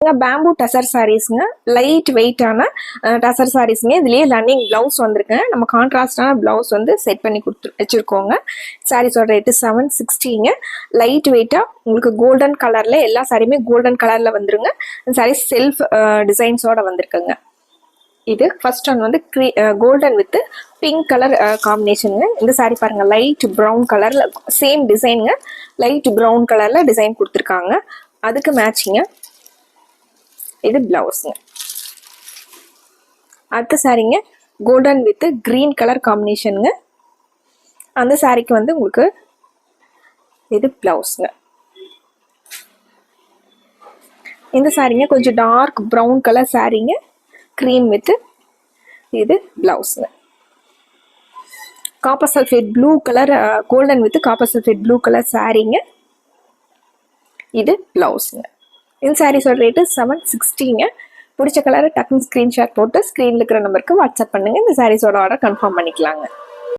Bamboo tussar சாரீஸ்ங்க, light வெயிட்டான டசர் சாரீஸ்ங்க. இதுலயே running blouse வந்திருக்குங்க. நம்ம கான்ட்ராஸ்டான பிளவுஸ் வந்து செட் பண்ணி கொடுத்து வச்சிருக்கோங்க. சாரீஸோட ரேட்டு 760ங்க. லைட் வெயிட்டா உங்களுக்கு கோல்டன் கலர்ல, எல்லா சாரியுமே கோல்டன் கலர்ல வந்துருங்க. இந்த சாரீ செல்ஃப் டிசைன்ஸோட வந்திருக்குங்க. இது ஃபர்ஸ்ட் ஒன் வந்து கோல்டன் வித் பிங்க் கலர் காம்பினேஷனுங்க. இந்த சாரீ பாருங்க, லைட் ப்ரௌன் கலர்ல சேம் டிசைனுங்க. லைட் ப்ரௌன் கலர்ல டிசைன் கொடுத்துருக்காங்க. அதுக்கு மேட்சிங்க இது பிளவுஸ்ங்க. அடுத்த சாரீங்க கோல்டன் வித் கிரீன் கலர் காம்பினேஷனுங்க. அந்த சாரீக்கு வந்து உங்களுக்கு இது பிளவுஸ்ங்க. இந்த சாரீங்க கொஞ்சம் டார்க் ப்ரௌன் கலர் சாரீங்க, கிரீம் வித் இது பிளவுஸ்ங்க. Copper sulphate blue colour, golden with copper sulphate blue colour சாரீங்க. இது பிளவுஸ்ங்க. இந்த சாரீஸோட ரேட்டு 760ங்க. பிடிச்ச கலரை டக்குன்னு ஸ்க்ரீன்ஷாட் போட்டு ஸ்க்ரீனில் இருக்கிற நம்பருக்கு வாட்ஸ்அப் பண்ணுங்க. இந்த சாரீஸோட ஆர்டர் கன்ஃபார்ம் பண்ணிக்கலாங்க.